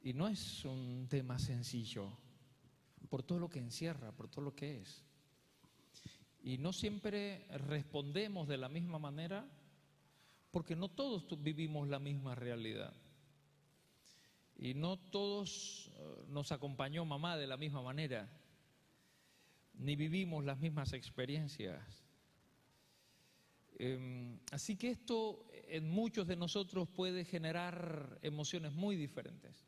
Y no es un tema sencillo, por todo lo que encierra, por todo lo que es. Y no siempre respondemos de la misma manera, porque no todos vivimos la misma realidad. Y no todos nos acompañó mamá de la misma manera, ni vivimos las mismas experiencias. Así que esto en muchos de nosotros puede generar emociones muy diferentes,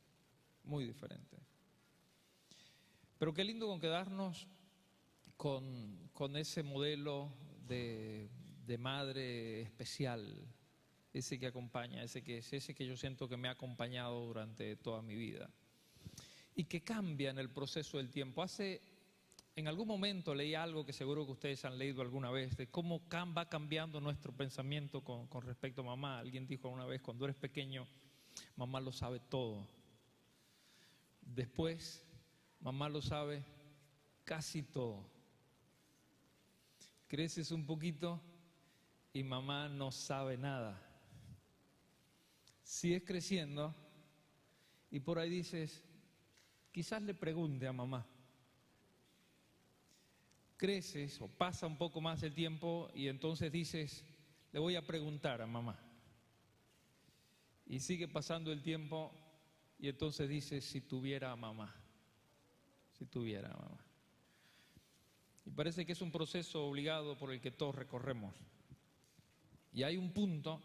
muy diferentes. Pero qué lindo con quedarnos con ese modelo de madre especial, ese que acompaña, ese que yo siento que me ha acompañado durante toda mi vida y que cambia en el proceso del tiempo. En algún momento leí algo que seguro que ustedes han leído alguna vez, de cómo va cambiando nuestro pensamiento con respecto a mamá. Alguien dijo una vez, cuando eres pequeño, mamá lo sabe todo. Después, mamá lo sabe casi todo. Creces un poquito y mamá no sabe nada. Sigues creciendo y por ahí dices, quizás le pregunte a mamá. Creces o pasa un poco más el tiempo y entonces dices, le voy a preguntar a mamá. Y sigue pasando el tiempo y entonces dices, si tuviera a mamá, si tuviera a mamá. Y parece que es un proceso obligado por el que todos recorremos. Y hay un punto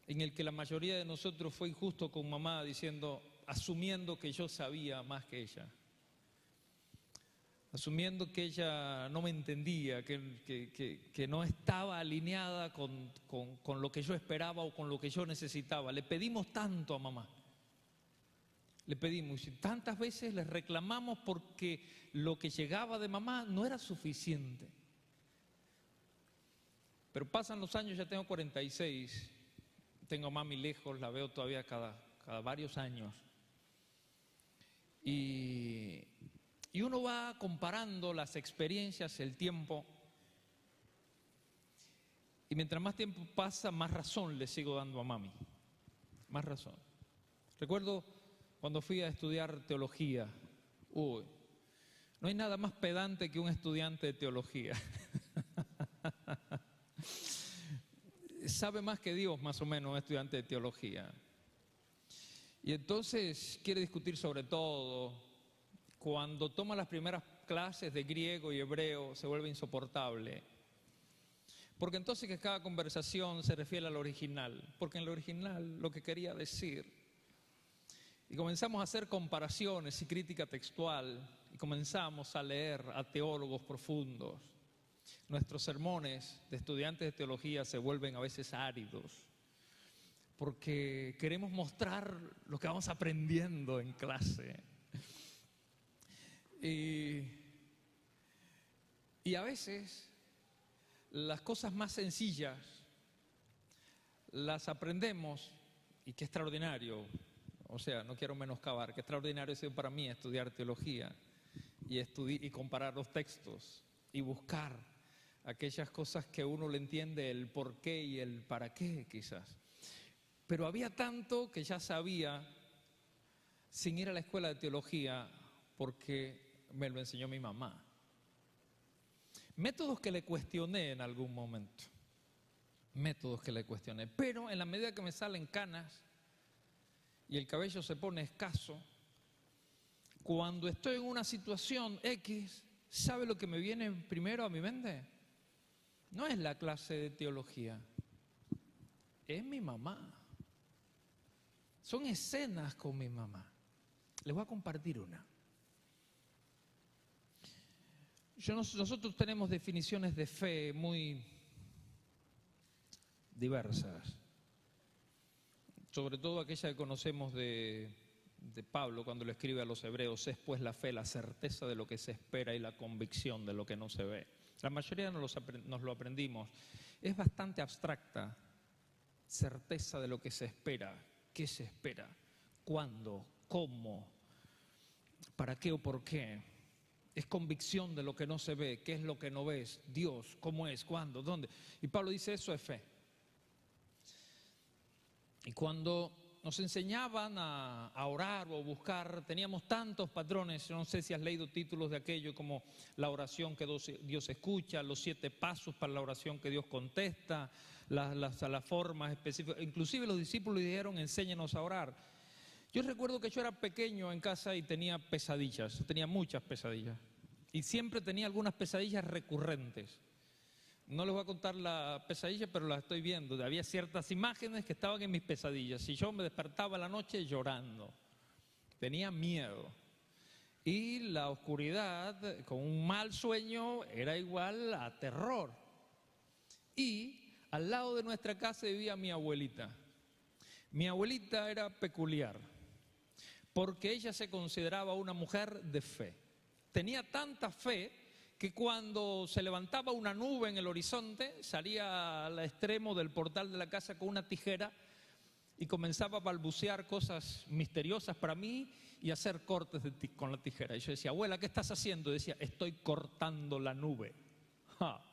en el que la mayoría de nosotros fue injusto con mamá diciendo, asumiendo que yo sabía más que ella. Asumiendo que ella no me entendía, que no estaba alineada con lo que yo esperaba o con lo que yo necesitaba. Le pedimos tanto a mamá. Le pedimos y tantas veces le reclamamos porque lo que llegaba de mamá no era suficiente. Pero pasan los años, ya tengo 46, tengo a mami lejos, la veo todavía cada varios años. Y uno va comparando las experiencias, el tiempo, y mientras más tiempo pasa, más razón le sigo dando a mami, más razón. Recuerdo cuando fui a estudiar teología, no hay nada más pedante que un estudiante de teología. Sabe más que Dios, más o menos, un estudiante de teología. Y entonces quiere discutir sobre todo. Cuando toma las primeras clases de griego y hebreo se vuelve insoportable. Porque entonces que cada conversación se refiere al original. Porque en el original lo que quería decir. Y comenzamos a hacer comparaciones y crítica textual. Y comenzamos a leer a teólogos profundos. Nuestros sermones de estudiantes de teología se vuelven a veces áridos. Porque queremos mostrar lo que vamos aprendiendo en clase. Y a veces las cosas más sencillas las aprendemos y qué extraordinario, o sea, no quiero menoscabar, qué extraordinario ha sido para mí estudiar teología y comparar los textos y buscar aquellas cosas que uno le entiende el por qué y el para qué quizás. Pero había tanto que ya sabía sin ir a la escuela de teología porque me lo enseñó mi mamá. Métodos que le cuestioné en algún momento. Métodos que le cuestioné. Pero en la medida que me salen canas y el cabello se pone escaso, cuando estoy en una situación X, ¿sabe lo que me viene primero a mi mente? No es la clase de teología, es mi mamá. Son escenas con mi mamá. Les voy a compartir una. Nosotros tenemos definiciones de fe muy diversas, sobre todo aquella que conocemos de Pablo cuando le escribe a los hebreos: es pues la fe, la certeza de lo que se espera y la convicción de lo que no se ve. La mayoría nos lo aprendimos. Es bastante abstracta. Certeza de lo que se espera. ¿Qué se espera? ¿Cuándo? ¿Cómo? ¿Para qué o por qué? Es convicción de lo que no se ve. ¿Qué es lo que no ves? Dios, ¿cómo es? ¿Cuándo? ¿Dónde? Y Pablo dice, eso es fe. Y cuando nos enseñaban a orar o buscar, teníamos tantos patrones, no sé si has leído títulos de aquello como la oración que Dios escucha, los 7 pasos para la oración que Dios contesta, las formas específicas. Inclusive los discípulos dijeron, enséñanos a orar. Yo recuerdo que yo era pequeño en casa y tenía pesadillas, tenía muchas pesadillas. Y siempre tenía algunas pesadillas recurrentes. No les voy a contar la pesadilla, pero la estoy viendo. Había ciertas imágenes que estaban en mis pesadillas. Y yo me despertaba en la noche llorando. Tenía miedo. Y la oscuridad, con un mal sueño, era igual a terror. Y al lado de nuestra casa vivía mi abuelita. Mi abuelita era peculiar, porque ella se consideraba una mujer de fe. Tenía tanta fe que cuando se levantaba una nube en el horizonte, salía al extremo del portal de la casa con una tijera y comenzaba a balbucear cosas misteriosas para mí y hacer cortes con la tijera. Y yo decía, abuela, ¿qué estás haciendo? Y decía, estoy cortando la nube. ¡Ja!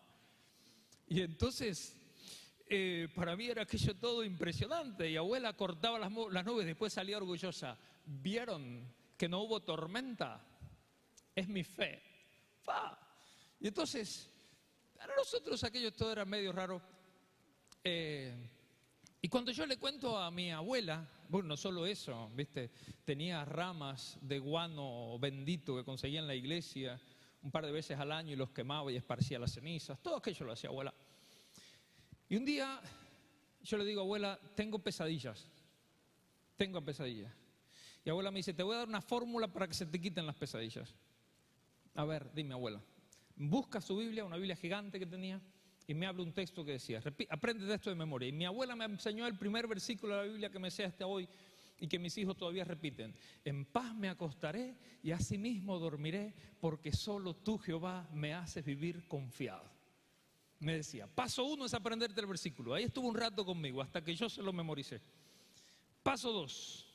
Y entonces, para mí era aquello todo impresionante. Y abuela cortaba las nubes, después salía orgullosa. ¿Vieron que no hubo tormenta? Es mi fe. ¡Fa! Y entonces, para nosotros aquello todo era medio raro. Y cuando yo le cuento a mi abuela, bueno, no solo eso, ¿viste? Tenía ramas de guano bendito que conseguía en la iglesia un par de veces al año y los quemaba y esparcía las cenizas. Todo aquello lo hacía abuela. Y un día yo le digo, abuela, tengo pesadillas. Tengo pesadillas. Y abuela me dice, te voy a dar una fórmula para que se te quiten las pesadillas. A ver, dime, abuela. Busca su Biblia, una Biblia gigante que tenía, y me habla un texto que decía, aprende esto de memoria. Y mi abuela me enseñó el primer versículo de la Biblia que me sé hasta hoy y que mis hijos todavía repiten. En paz me acostaré y asimismo dormiré, porque solo tú, Jehová, me haces vivir confiado. Me decía, paso 1 es aprenderte el versículo. Ahí estuvo un rato conmigo hasta que yo se lo memoricé. Paso 2,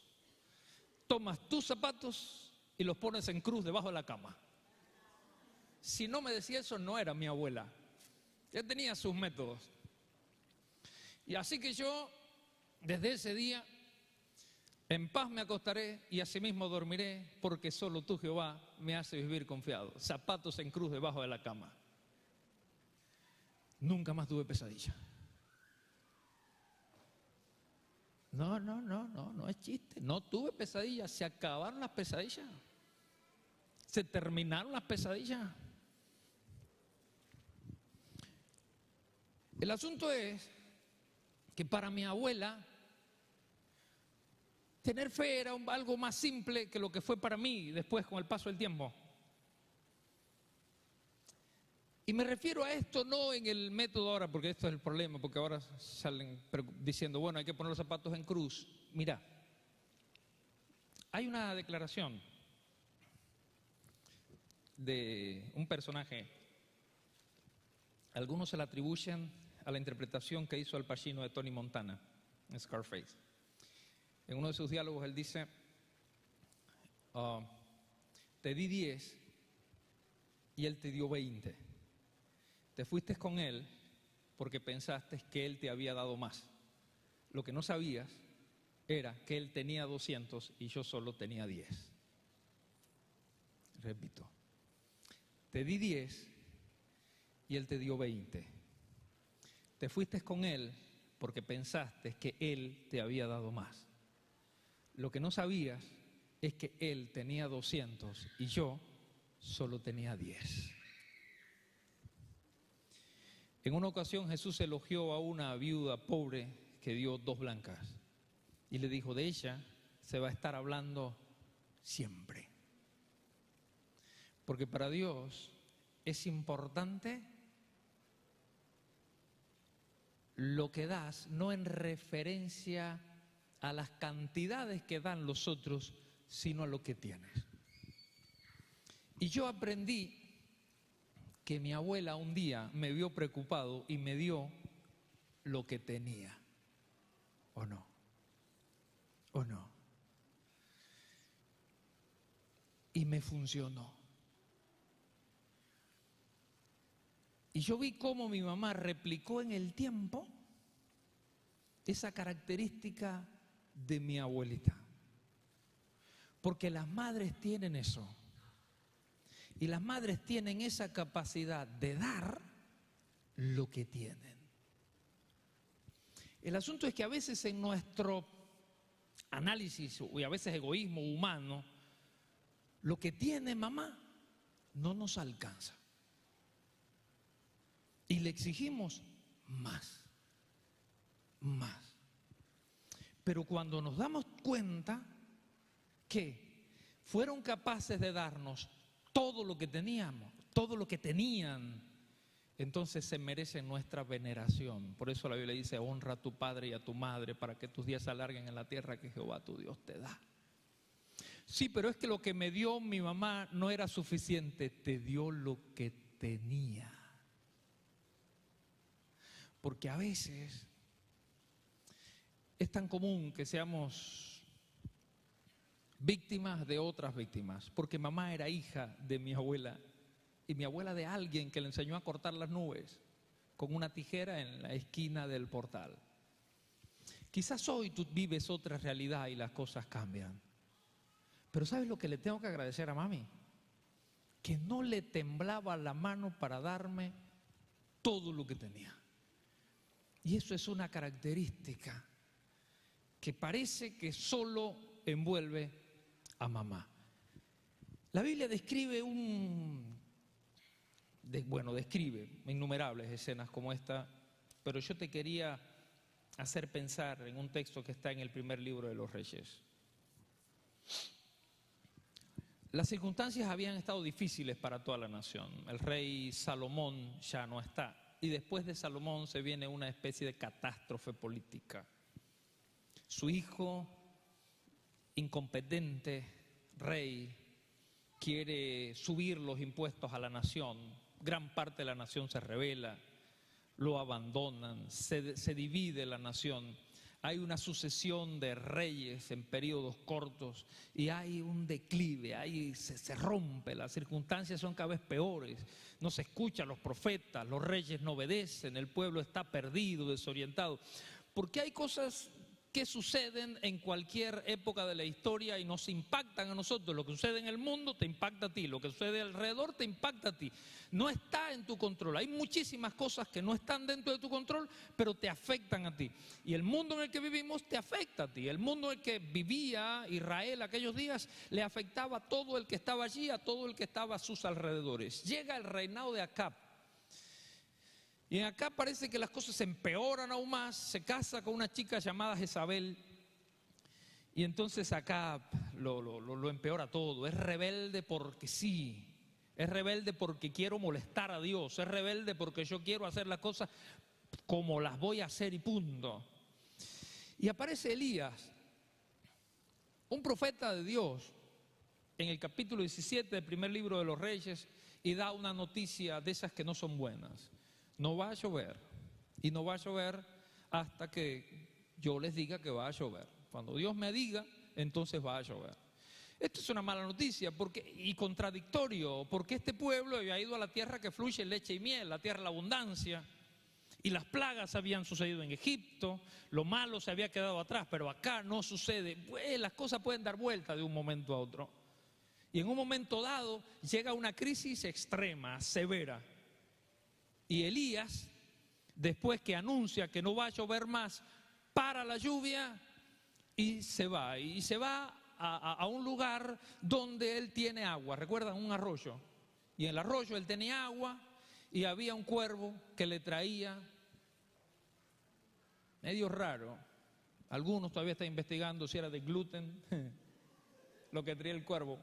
tomas tus zapatos y los pones en cruz debajo de la cama. Si no me decía eso, no era mi abuela. Ya tenía sus métodos. Y así que yo, desde ese día, en paz me acostaré y asimismo dormiré, porque solo tú, Jehová, me haces vivir confiado. Zapatos en cruz debajo de la cama. Nunca más tuve pesadilla. No es chiste. No tuve pesadillas. Se acabaron las pesadillas. Se terminaron las pesadillas. El asunto es que para mi abuela tener fe era algo más simple que lo que fue para mí después con el paso del tiempo. Y me refiero a esto no en el método ahora, porque esto es el problema, porque ahora salen diciendo, bueno, hay que poner los zapatos en cruz. Mira, hay una declaración de un personaje, algunos se la atribuyen a la interpretación que hizo Al Pacino de Tony Montana en Scarface. En uno de sus diálogos él dice, te di 10 y él te dio 20. Te fuiste con él porque pensaste que él te había dado más. Lo que no sabías era que él tenía 200 y yo solo tenía 10. Repito, te di 10 y él te dio 20. Te fuiste con él porque pensaste que él te había dado más. Lo que no sabías es que él tenía 200 y yo solo tenía 10. En una ocasión Jesús elogió a una viuda pobre que dio 2 blancas y le dijo, de ella se va a estar hablando siempre. Porque para Dios es importante lo que das, no en referencia a las cantidades que dan los otros, sino a lo que tienes. Y yo aprendí que mi abuela un día me vio preocupado y me dio lo que tenía. ¿O no? ¿O no? Y me funcionó. Y yo vi cómo mi mamá replicó en el tiempo esa característica de mi abuelita. Porque las madres tienen eso. Y las madres tienen esa capacidad de dar lo que tienen. El asunto es que a veces en nuestro análisis y a veces egoísmo humano, lo que tiene mamá no nos alcanza. Y le exigimos más. Pero cuando nos damos cuenta que fueron capaces de darnos todo lo que teníamos, todo lo que tenían, entonces se merecen nuestra veneración. Por eso la Biblia dice: honra a tu padre y a tu madre para que tus días se alarguen en la tierra que Jehová tu Dios te da. Sí, pero es que lo que me dio mi mamá no era suficiente, te dio lo que tenía. Porque a veces es tan común que seamos víctimas de otras víctimas, porque mamá era hija de mi abuela y mi abuela de alguien que le enseñó a cortar las nubes con una tijera en la esquina del portal. Quizás hoy tú vives otra realidad y las cosas cambian, pero ¿sabes lo que le tengo que agradecer a mami? Que no le temblaba la mano para darme todo lo que tenía. Y eso es una característica que parece que solo envuelve a mamá. La Biblia describe describe innumerables escenas como esta, pero yo te quería hacer pensar en un texto que está en el primer libro de los Reyes. Las circunstancias habían estado difíciles para toda la nación. El rey Salomón ya no está. Y después de Salomón se viene una especie de catástrofe política. Su hijo, incompetente, rey, quiere subir los impuestos a la nación. Gran parte de la nación se rebela, lo abandonan, se divide la nación. Hay una sucesión de reyes en periodos cortos y hay un declive, se rompe, las circunstancias son cada vez peores, no se escuchan los profetas, los reyes no obedecen, el pueblo está perdido, desorientado, porque hay cosas que suceden en cualquier época de la historia y nos impactan a nosotros. Lo que sucede en el mundo te impacta a ti, lo que sucede alrededor te impacta a ti. No está en tu control. Hay muchísimas cosas que no están dentro de tu control, pero te afectan a ti. Y el mundo en el que vivimos te afecta a ti. El mundo en el que vivía Israel aquellos días le afectaba a todo el que estaba allí, a todo el que estaba a sus alrededores. Llega el reinado de Acab. Y en Acab parece que las cosas se empeoran aún más. Se casa con una chica llamada Jezabel. Y entonces Acab lo empeora todo. Es rebelde porque sí. Es rebelde porque quiero molestar a Dios. Es rebelde porque yo quiero hacer las cosas como las voy a hacer y punto. Y aparece Elías, un profeta de Dios, en el capítulo 17 del primer libro de los Reyes, y da una noticia de esas que no son buenas. No va a llover, y no va a llover hasta que yo les diga que va a llover. Cuando Dios me diga, entonces va a llover. Esto es una mala noticia y contradictorio, porque este pueblo había ido a la tierra que fluye leche y miel, la tierra de la abundancia, y las plagas habían sucedido en Egipto, lo malo se había quedado atrás, pero acá no sucede. Pues las cosas pueden dar vuelta de un momento a otro. Y en un momento dado llega una crisis extrema, severa. Y Elías, después que anuncia que no va a llover más, para la lluvia y se va. Y se va a un lugar donde él tiene agua. ¿Recuerdan? Un arroyo. Y en el arroyo él tenía agua y había un cuervo que le traía, medio raro. Algunos todavía están investigando si era de gluten, lo que traía el cuervo.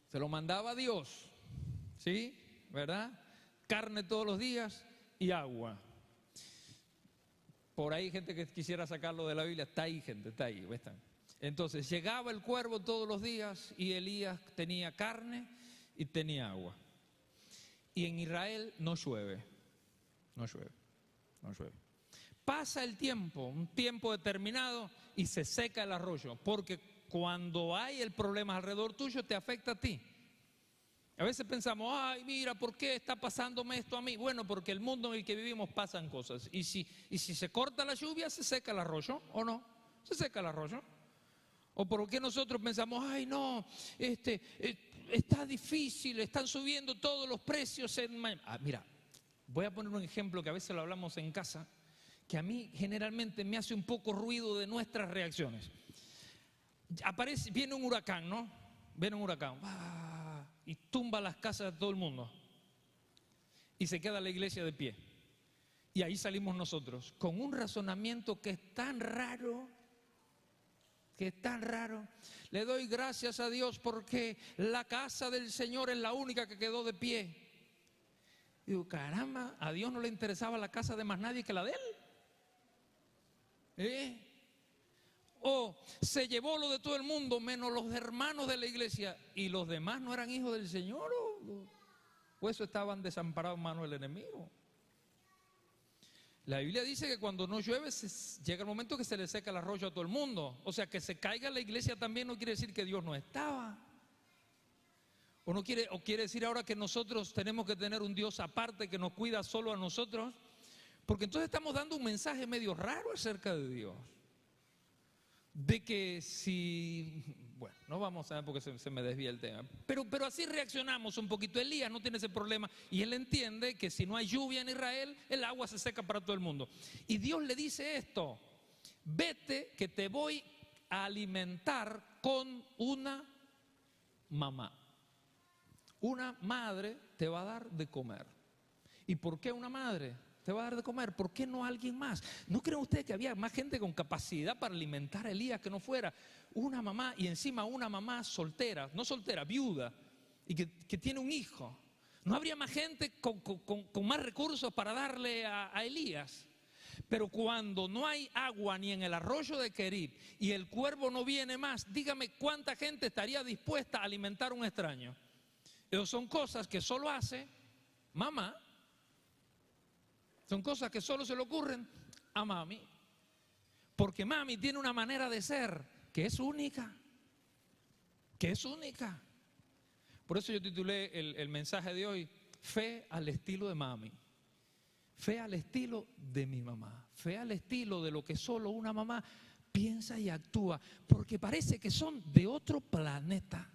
Se lo mandaba Dios. ¿Sí? ¿Verdad? Carne todos los días y agua. Por ahí gente que quisiera sacarlo de la Biblia, está ahí gente, está ahí. ¿Están? Entonces llegaba el cuervo todos los días y Elías tenía carne y tenía agua. Y en Israel no llueve. Pasa el tiempo, un tiempo determinado y se seca el arroyo, porque cuando hay el problema alrededor tuyo te afecta a ti. A veces pensamos, ay, mira, ¿por qué está pasándome esto a mí? Bueno, porque el mundo en el que vivimos pasan cosas. Y si se corta la lluvia, se seca el arroyo, ¿o no? Se seca el arroyo. ¿O por qué nosotros pensamos, ay, no, está difícil, están subiendo todos los precios? Mira, voy a poner un ejemplo que a veces lo hablamos en casa, que a mí generalmente me hace un poco ruido de nuestras reacciones. Viene un huracán, ¿no? Viene un huracán. Y tumba las casas de todo el mundo y se queda la iglesia de pie, y ahí salimos nosotros con un razonamiento que es tan raro, le doy gracias a Dios porque la casa del Señor es la única que quedó de pie. Digo, caramba, a Dios no le interesaba la casa de más nadie que la de Él. O se llevó lo de todo el mundo menos los hermanos de la iglesia, y los demás no eran hijos del Señor, o eso estaban desamparados en manos del enemigo. La Biblia dice que cuando no llueve llega el momento que se le seca el arroyo a todo el mundo. O sea, que se caiga la iglesia también no quiere decir que Dios no estaba. O quiere decir ahora que nosotros tenemos que tener un Dios aparte que nos cuida solo a nosotros, porque entonces estamos dando un mensaje medio raro acerca de Dios. De que bueno, no vamos a ver porque se me desvía el tema, pero así reaccionamos un poquito. Elías no tiene ese problema y él entiende que si no hay lluvia en Israel, el agua se seca para todo el mundo. Y Dios le dice esto: vete que te voy a alimentar con una mamá. Una madre te va a dar de comer. ¿Y por qué una madre te va a dar de comer? ¿Por qué no alguien más? ¿No creen ustedes que había más gente con capacidad para alimentar a Elías que no fuera una mamá, y encima una mamá soltera, no soltera, viuda, y que tiene un hijo? ¿No habría más gente con más recursos para darle a Elías? Pero cuando no hay agua ni en el arroyo de Querit y el cuervo no viene más, dígame cuánta gente estaría dispuesta a alimentar a un extraño. Esas son cosas que solo hace mamá. Son cosas que solo se le ocurren a mami, porque mami tiene una manera de ser que es única, Por eso yo titulé el mensaje de hoy, fe al estilo de mami, fe al estilo de mi mamá, fe al estilo de lo que solo una mamá piensa y actúa, porque parece que son de otro planeta,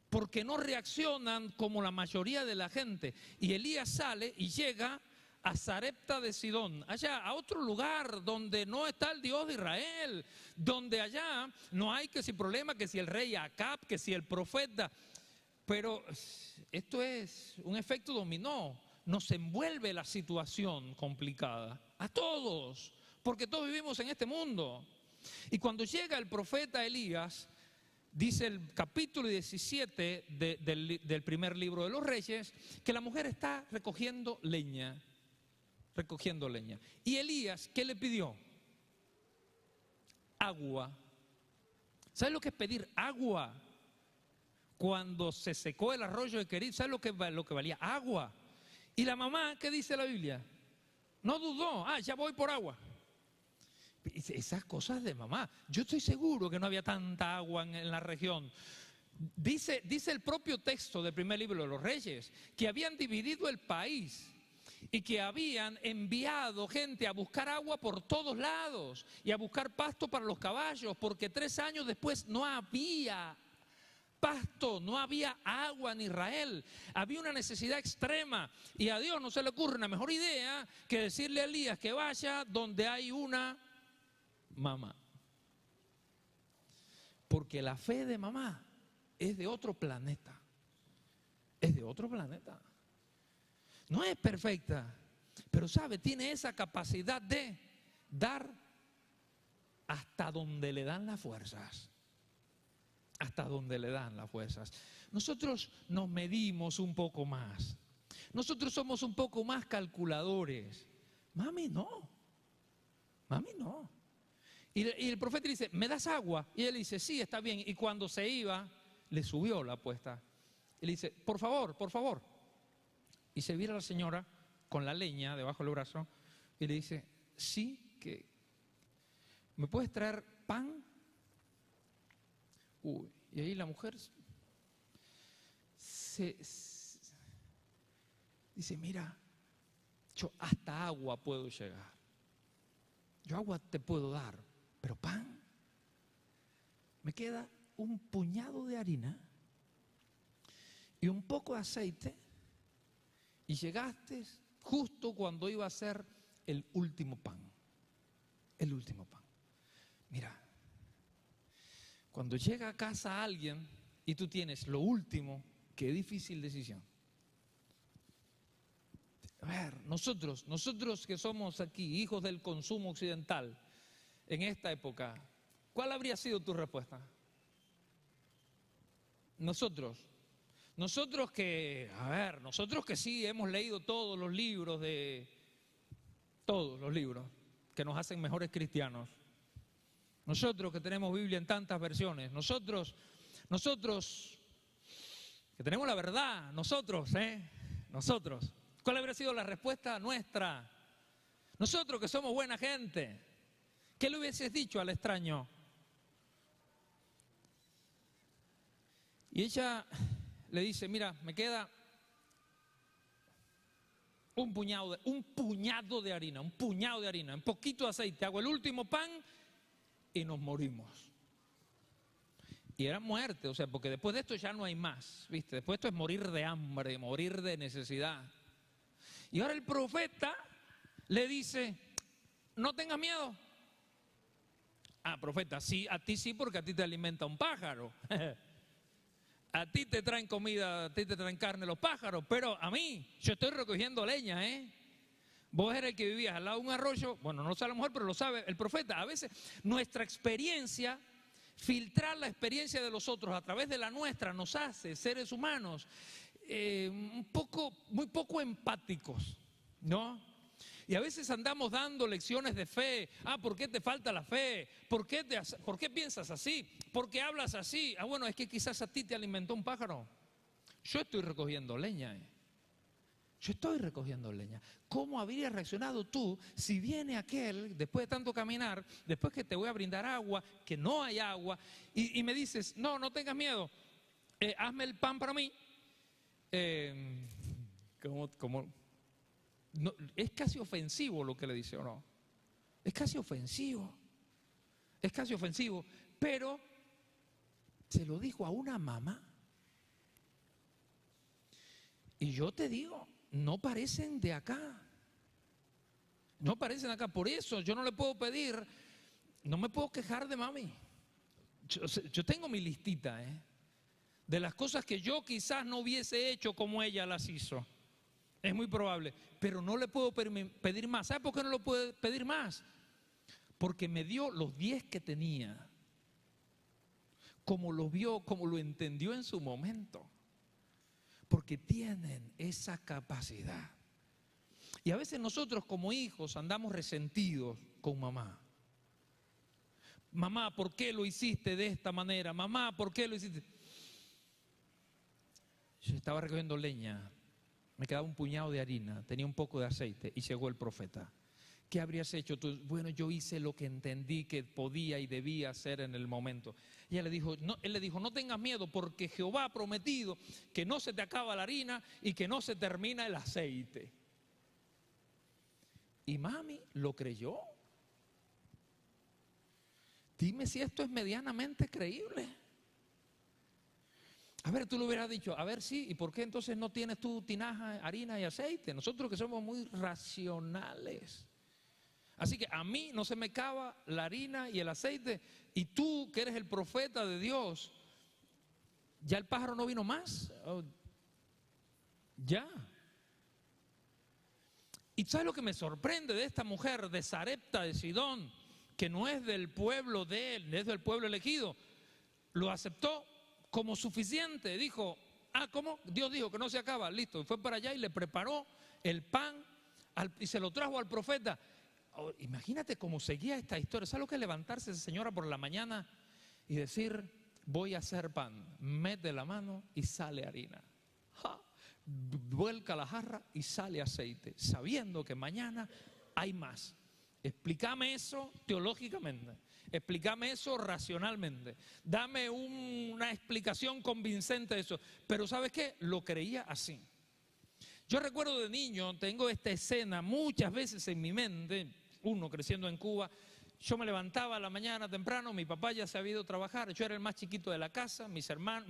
porque no reaccionan como la mayoría de la gente. Y Elías sale y llega a Sarepta de Sidón, allá a otro lugar donde no está el Dios de Israel, donde allá no hay que si problema, que si el rey Acab, que si el profeta. Pero esto es un efecto dominó, nos envuelve la situación complicada a todos, porque todos vivimos en este mundo. Y cuando llega el profeta Elías, dice el capítulo 17 del primer libro de los Reyes, que la mujer está recogiendo leña. Y Elías, ¿qué le pidió? Agua. ¿Sabes lo que es pedir agua? Cuando se secó el arroyo de Querit, ¿sabes lo que valía? Agua. Y la mamá, ¿qué dice la Biblia? No dudó, ya voy por agua. Esas cosas de mamá. Yo estoy seguro que no había tanta agua en la región. Dice el propio texto del primer libro de los Reyes que habían dividido el país y que habían enviado gente a buscar agua por todos lados y a buscar pasto para los caballos, porque 3 años después no había pasto, no había agua en Israel, había una necesidad extrema, y a Dios no se le ocurre una mejor idea que decirle a Elías que vaya donde hay una mamá, porque la fe de mamá es de otro planeta, no es perfecta, pero sabe, tiene esa capacidad de dar hasta donde le dan las fuerzas. Nosotros nos medimos un poco más. Nosotros somos un poco más calculadores. Mami no. Y el profeta dice, ¿me das agua? Y él dice, sí, está bien. Y cuando se iba, le subió la apuesta. Y le dice, por favor. Y se vira la señora con la leña debajo del brazo y le dice, sí, que ¿me puedes traer pan? Y ahí la mujer se dice, mira, yo hasta agua puedo llegar. Yo agua te puedo dar, pero pan, me queda un puñado de harina y un poco de aceite y llegaste justo cuando iba a ser el último pan. El último pan. Mira, cuando llega a casa alguien y tú tienes lo último, qué difícil decisión. A ver, nosotros que somos aquí, hijos del consumo occidental, en esta época, ¿cuál habría sido tu respuesta? Nosotros que sí hemos leído todos los libros que nos hacen mejores cristianos. Nosotros que tenemos Biblia en tantas versiones, nosotros que tenemos la verdad, nosotros. ¿Cuál habría sido la respuesta nuestra? Nosotros que somos buena gente, ¿qué le hubieses dicho al extraño? Y ella le dice, mira, me queda un puñado de harina, un poquito de aceite, hago el último pan y nos morimos. Y era muerte, o sea, porque después de esto ya no hay más, ¿viste? Después de esto es morir de hambre, morir de necesidad. Y ahora el profeta le dice, no tengas miedo. Ah, profeta, sí, a ti sí, porque a ti te alimenta un pájaro. A ti te traen comida, a ti te traen carne los pájaros, pero a mí, yo estoy recogiendo leña, ¿eh? Vos eres el que vivías al lado de un arroyo, bueno, no lo sabe la mujer, pero lo sabe el profeta. A veces nuestra experiencia, filtrar la experiencia de los otros a través de la nuestra, nos hace seres humanos muy poco empáticos, ¿no? Y a veces andamos dando lecciones de fe. Ah, ¿por qué te falta la fe? ¿Por qué piensas así? ¿Por qué hablas así? Ah, bueno, es que quizás a ti te alimentó un pájaro. Yo estoy recogiendo leña. Yo estoy recogiendo leña. ¿Cómo habrías reaccionado tú si viene aquel, después de tanto caminar, después que te voy a brindar agua, que no hay agua, y me dices, no tengas miedo, hazme el pan para mí? No, es casi ofensivo lo que le dice, ¿o no? Es casi ofensivo, pero se lo dijo a una mamá. Y yo te digo, no parecen de acá. Por eso yo no le puedo pedir, no me puedo quejar de mami. Yo tengo mi listita, de las cosas que yo quizás no hubiese hecho como ella las hizo. Es muy probable, pero no le puedo pedir más. ¿Sabe por qué no le puedo pedir más? Porque me dio los 10 que tenía, como lo vio, como lo entendió en su momento. Porque tienen esa capacidad. Y a veces nosotros como hijos andamos resentidos con mamá. Mamá, ¿por qué lo hiciste de esta manera? Mamá, ¿por qué lo hiciste? Yo estaba recogiendo leña. Me quedaba un puñado de harina, tenía un poco de aceite y llegó el profeta. ¿Qué habrías hecho tú? Bueno, yo hice lo que entendí que podía y debía hacer en el momento. Y él le dijo, no tengas miedo porque Jehová ha prometido que no se te acaba la harina y que no se termina el aceite. Y mami lo creyó. Dime si esto es medianamente creíble. A ver, tú lo hubieras dicho, a ver, sí, ¿y por qué entonces no tienes tú tinaja, harina y aceite? Nosotros que somos muy racionales. Así que a mí no se me acaba la harina y el aceite, y tú que eres el profeta de Dios, ¿ya el pájaro no vino más? Ya. ¿Y sabes lo que me sorprende de esta mujer de Sarepta de Sidón, que no es del pueblo de él, es del pueblo elegido? Lo aceptó como suficiente, dijo, ¿cómo? Dios dijo que no se acaba, listo, fue para allá y le preparó el pan y se lo trajo al profeta. Imagínate cómo seguía esta historia. ¿Sabes lo que es levantarse esa señora por la mañana y decir, voy a hacer pan? Mete la mano y sale harina. Vuelca la jarra y sale aceite, sabiendo que mañana hay más. Explícame eso teológicamente, explícame eso racionalmente, dame una explicación convincente de eso. Pero ¿sabes qué? Lo creía así. Yo recuerdo de niño, tengo esta escena muchas veces en mi mente, uno creciendo en Cuba. Yo me levantaba a la mañana temprano, mi papá ya se había ido a trabajar, yo era el más chiquito de la casa, mi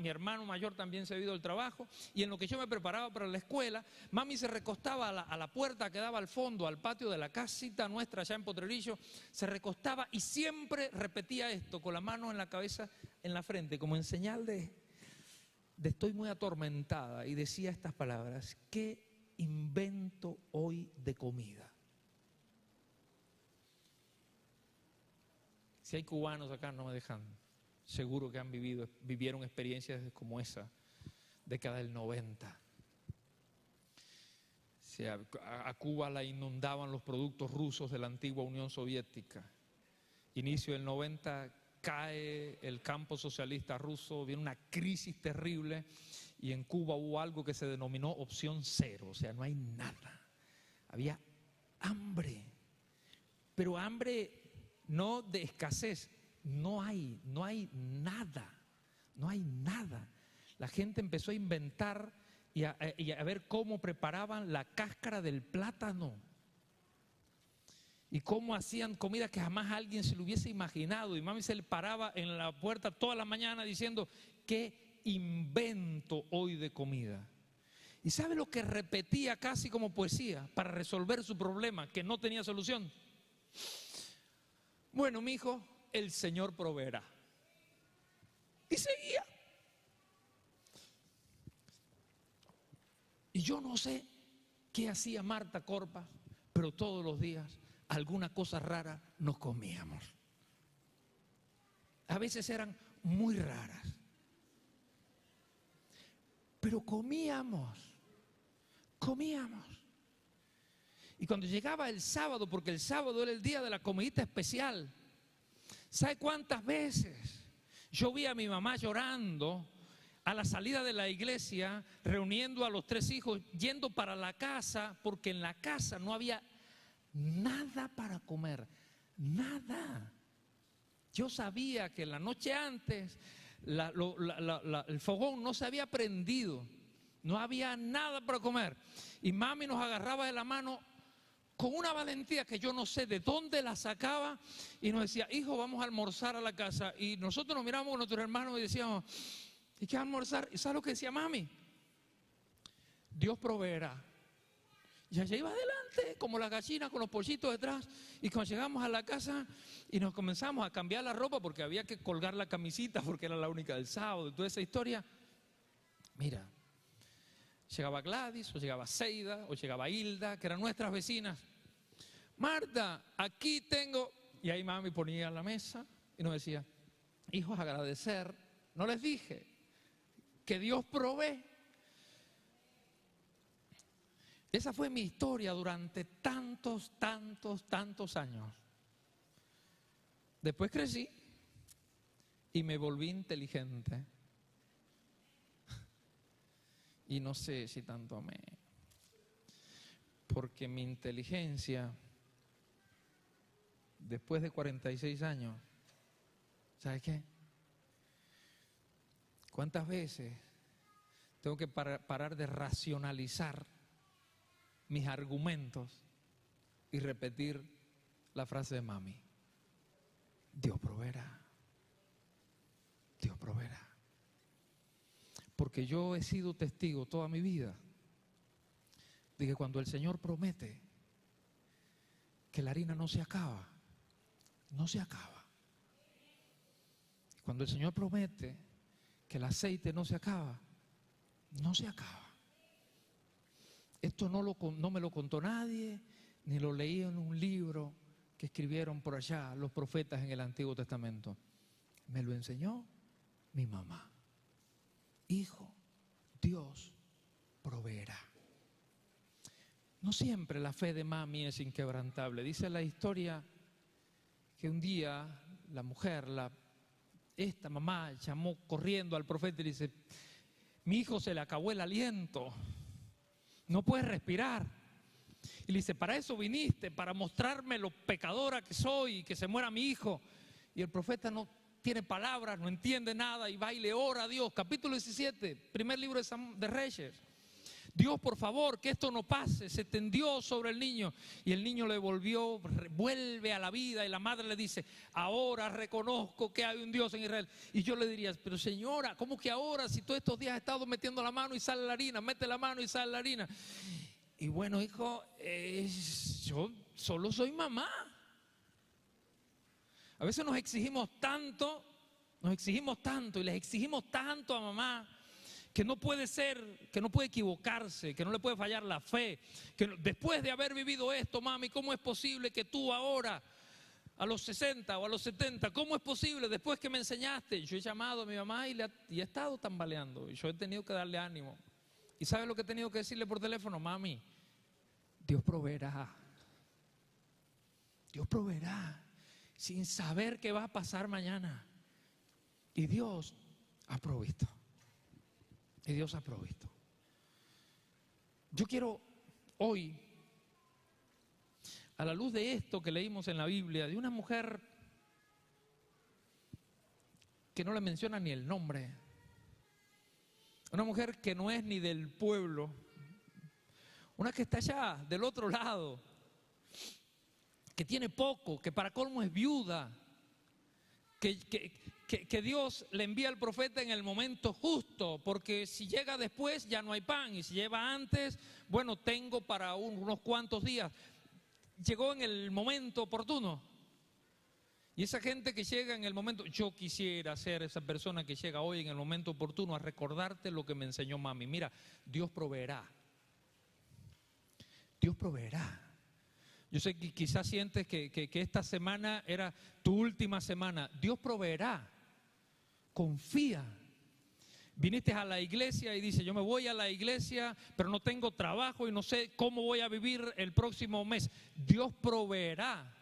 hermano mayor también se había ido al trabajo, y en lo que yo me preparaba para la escuela, mami se recostaba a la puerta que daba al fondo, al patio de la casita nuestra allá en Potrerillo, se recostaba y siempre repetía esto, con la mano en la cabeza, en la frente, como en señal de estoy muy atormentada, y decía estas palabras: ¿qué invento hoy de comida? Si hay cubanos acá, no me dejan, seguro que vivieron experiencias como esa, década del 90. A Cuba la inundaban los productos rusos de la antigua Unión Soviética. Inicio del 90, cae el campo socialista ruso, viene una crisis terrible, y en Cuba hubo algo que se denominó opción cero, o sea, no hay nada. Había hambre, pero hambre no de escasez, no hay nada, no hay nada. La gente empezó a inventar y a ver cómo preparaban la cáscara del plátano y cómo hacían comida que jamás alguien se lo hubiese imaginado. Y mami se le paraba en la puerta toda la mañana diciendo: ¿qué invento hoy de comida? ¿Y sabe lo que repetía casi como poesía para resolver su problema que no tenía solución? Bueno, mijo, el Señor proveerá. Y seguía. Y yo no sé qué hacía Marta Corpa, pero todos los días alguna cosa rara nos comíamos. A veces eran muy raras, pero comíamos. Y cuando llegaba el sábado, porque el sábado era el día de la comidita especial, ¿sabe cuántas veces yo vi a mi mamá llorando a la salida de la iglesia, reuniendo a los 3 hijos, yendo para la casa, porque en la casa no había nada para comer, nada? Yo sabía que la noche antes el fogón no se había prendido, no había nada para comer, y mami nos agarraba de la mano con una valentía que yo no sé de dónde la sacaba, y nos decía: hijo, vamos a almorzar a la casa. Y nosotros nos miramos con nuestros hermanos y decíamos: ¿y qué almorzar? ¿Y sabes lo que decía mami? Dios proveerá. Y allá iba adelante, como la gallina con los pollitos detrás. Y cuando llegamos a la casa y nos comenzamos a cambiar la ropa, porque había que colgar la camisita porque era la única del sábado y toda esa historia. Mira, llegaba Gladys, o llegaba Seida, o llegaba Hilda, que eran nuestras vecinas. Marta, aquí tengo. Y ahí mami ponía la mesa y nos decía: hijos, agradecer. No les dije que Dios provee. Esa fue mi historia durante tantos años. Después crecí y me volví inteligente. Y no sé si tanto amé, porque mi inteligencia, después de 46 años, ¿sabes qué? ¿Cuántas veces tengo que parar de racionalizar mis argumentos y repetir la frase de mami? Dios proveerá. Dios proveerá. Porque yo he sido testigo toda mi vida de que cuando el Señor promete que la harina no se acaba, no se acaba. Cuando el Señor promete que el aceite no se acaba, no se acaba. Esto no me lo contó nadie, ni lo leí en un libro que escribieron por allá los profetas en el Antiguo Testamento. Me lo enseñó mi mamá. Hijo, Dios proveerá. No siempre la fe de mami es inquebrantable. Dice la historia que un día la mujer, esta mamá, llamó corriendo al profeta y le dice: mi hijo se le acabó el aliento, no puede respirar. Y le dice, para eso viniste, para mostrarme lo pecadora que soy y que se muera mi hijo. Y el profeta no tiene palabras, no entiende nada y va y le ora a Dios. Capítulo 17, primer libro de Reyes. Dios, por favor, que esto no pase. Se tendió sobre el niño y el niño le vuelve a la vida, y la madre le dice, ahora reconozco que hay un Dios en Israel. Y yo le diría, pero señora, ¿cómo que ahora? Si todos estos días has estado metiendo la mano y sale la harina, mete la mano y sale la harina. Y bueno, hijo, yo solo soy mamá. A veces nos exigimos tanto y les exigimos tanto a mamá, que no puede ser, que no puede equivocarse, que no le puede fallar la fe, que después de haber vivido esto, mami, ¿cómo es posible que tú ahora, a los 60 o a los 70, cómo es posible después que me enseñaste? Yo he llamado a mi mamá y he estado tambaleando, y yo he tenido que darle ánimo. ¿Y sabes lo que he tenido que decirle por teléfono? Mami, Dios proveerá. Dios proveerá, sin saber qué va a pasar mañana. Y Dios ha provisto. Y Dios ha provisto. Yo quiero hoy, a la luz de esto que leímos en la Biblia, de una mujer que no le menciona ni el nombre, una mujer que no es ni del pueblo, una que está allá del otro lado, que tiene poco, que para colmo es viuda, que Dios le envía al profeta en el momento justo, porque si llega después ya no hay pan, y si lleva antes, bueno, tengo para unos cuantos días. Llegó en el momento oportuno. Y esa gente que llega en el momento, yo quisiera ser esa persona que llega hoy en el momento oportuno a recordarte lo que me enseñó mami. Mira, Dios proveerá. Dios proveerá. Yo sé que quizás sientes que esta semana era tu última semana. Dios proveerá. Confía. Viniste a la iglesia y dices, yo me voy a la iglesia, pero no tengo trabajo y no sé cómo voy a vivir el próximo mes. Dios proveerá.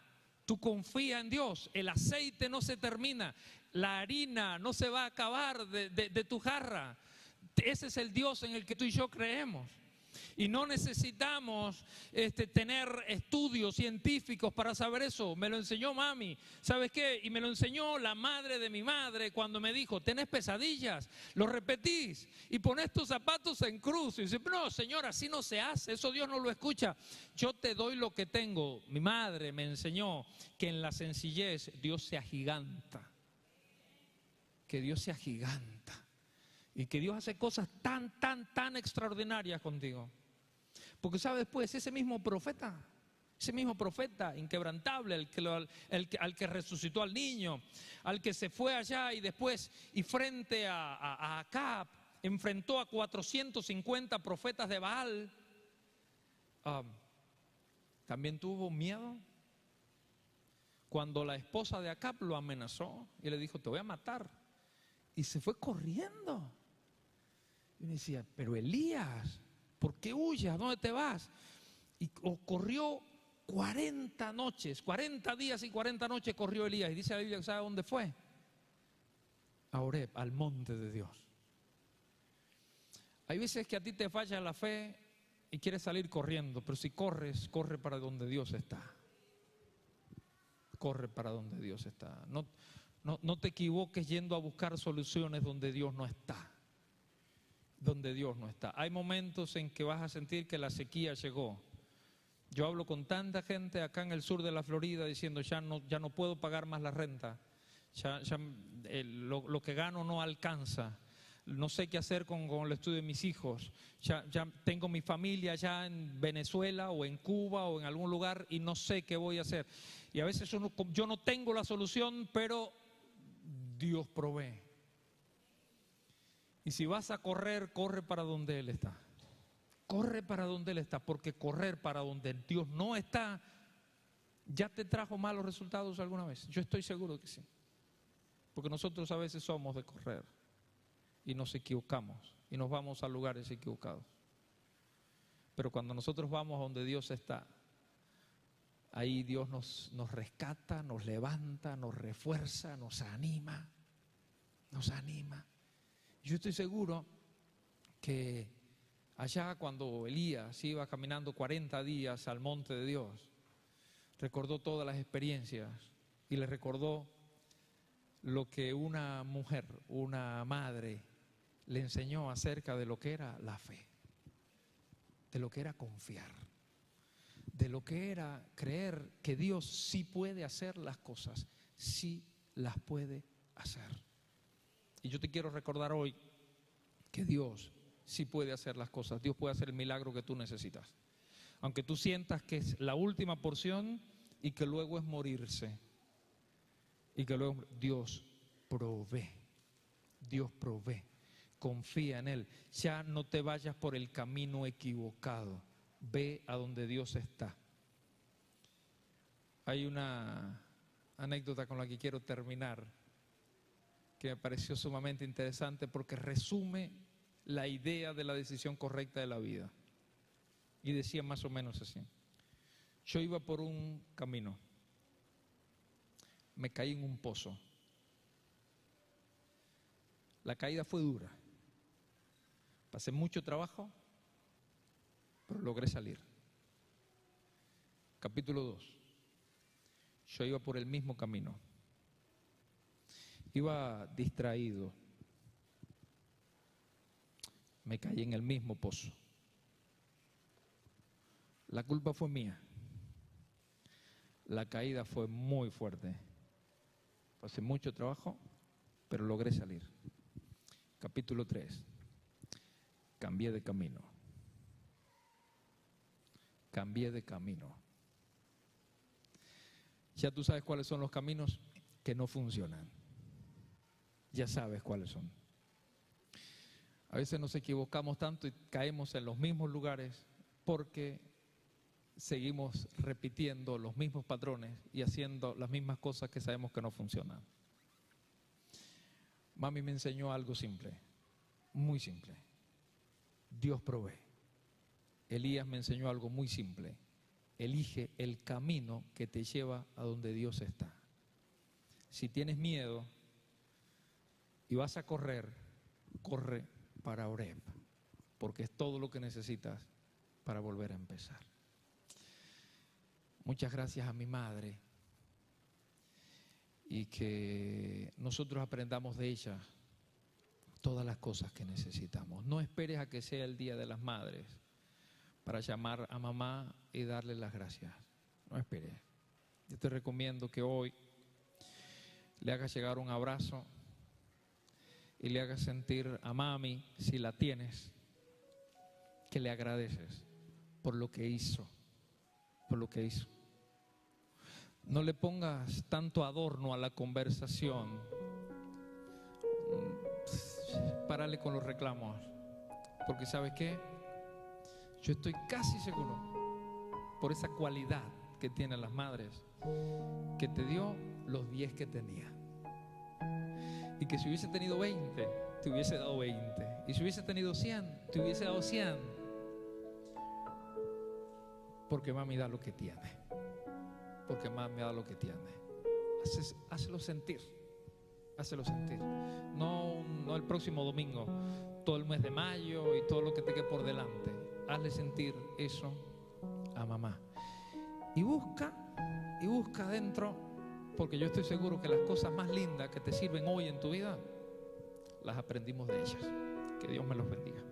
Tú confía en Dios. El aceite no se termina. La harina no se va a acabar de tu jarra. Ese es el Dios en el que tú y yo creemos. Y no necesitamos tener estudios científicos para saber eso. Me lo enseñó mami. ¿Sabes qué? Y me lo enseñó la madre de mi madre cuando me dijo, ¿tenés pesadillas? Lo repetís y ponés tus zapatos en cruz. Y dice, no, señora, así no se hace. Eso Dios no lo escucha. Yo te doy lo que tengo. Mi madre me enseñó que en la sencillez Dios se agiganta. Que Dios se agiganta. Y que Dios hace cosas tan extraordinarias contigo. Porque sabes después, ese mismo profeta inquebrantable, al que resucitó al niño, al que se fue allá y después, y frente a Acab, enfrentó a 450 profetas de Baal, también tuvo miedo cuando la esposa de Acab lo amenazó y le dijo, te voy a matar. Y se fue corriendo. Y me decía, pero Elías, ¿por qué huyes? ¿A dónde te vas? Y corrió 40 noches, 40 días y 40 noches corrió Elías. Y dice la Biblia, ¿sabe dónde fue? A Horeb, al monte de Dios. Hay veces que a ti te falla la fe y quieres salir corriendo, pero si corres, corre para donde Dios está. Corre para donde Dios está. No te equivoques yendo a buscar soluciones donde Dios no está. Donde Dios no está. Hay momentos en que vas a sentir que la sequía llegó. Yo hablo con tanta gente acá en el sur de la Florida diciendo ya no puedo pagar más la renta. Lo que gano no alcanza. No sé qué hacer con el estudio de mis hijos. Ya tengo mi familia allá en Venezuela o en Cuba o en algún lugar y no sé qué voy a hacer. Y a veces yo no tengo la solución, pero Dios provee. Y si vas a correr, corre para donde Él está. Corre para donde Él está, porque correr para donde Dios no está, ¿ya te trajo malos resultados alguna vez? Yo estoy seguro que sí. Porque nosotros a veces somos de correr y nos equivocamos y nos vamos a lugares equivocados. Pero cuando nosotros vamos a donde Dios está, ahí Dios nos rescata, nos levanta, nos refuerza, nos anima. Nos anima. Yo estoy seguro que Allá cuando Elías iba caminando 40 días al monte de Dios, recordó todas las experiencias y le recordó lo que una mujer, una madre, le enseñó acerca de lo que era la fe, de lo que era confiar, de lo que era creer que Dios sí puede hacer las cosas, sí las puede hacer. Y yo te quiero recordar hoy que Dios sí puede hacer las cosas. Dios puede hacer el milagro que tú necesitas. Aunque tú sientas que es la última porción y que luego es morirse. Y que luego Dios provee. Dios provee. Confía en Él. Ya no te vayas por el camino equivocado. Ve a donde Dios está. Hay una anécdota con la que quiero terminar, que me pareció sumamente interesante porque resume la idea de la decisión correcta de la vida. Y decía más o menos así: yo iba por un camino, me caí en un pozo. La caída fue dura, pasé mucho trabajo, pero logré salir. Capítulo 2. Yo iba por el mismo camino, iba distraído, me caí en el mismo pozo. La culpa fue mía. La caída fue muy fuerte. Pasé mucho trabajo, pero logré salir. Capítulo 3. Cambié de camino. Cambié de camino. Ya tú sabes cuáles son los caminos que no funcionan. Ya sabes cuáles son. A veces nos equivocamos tanto y caemos en los mismos lugares porque seguimos repitiendo los mismos patrones y haciendo las mismas cosas que sabemos que no funcionan. Mami me enseñó algo simple, muy simple. Dios provee. Elías me enseñó algo muy simple. Elige el camino que te lleva a donde Dios está. Si tienes miedo y vas a correr, corre para Oreb, porque es todo lo que necesitas para volver a empezar. Muchas gracias a mi madre, y que nosotros aprendamos de ella todas las cosas que necesitamos. No esperes a que sea el Día de las Madres para llamar a mamá y darle las gracias. No esperes. Yo te recomiendo que hoy le hagas llegar un abrazo y le hagas sentir a mami, si la tienes, que le agradeces por lo que hizo, por lo que hizo. No le pongas tanto adorno a la conversación. Párale con los reclamos, porque ¿sabes qué? Yo estoy casi seguro, por esa cualidad que tienen las madres, que te dio los 10 que tenía. Y que si hubiese tenido 20, te hubiese dado 20. Y si hubiese tenido 100, te hubiese dado 100. Porque mami da lo que tiene. Porque mami da lo que tiene. Hazlo sentir. Hazlo sentir. No el próximo domingo, todo el mes de mayo y todo lo que te quede por delante. Hazle sentir eso a mamá. Y busca adentro, porque yo estoy seguro que las cosas más lindas que te sirven hoy en tu vida, las aprendimos de ellas. Que Dios me los bendiga.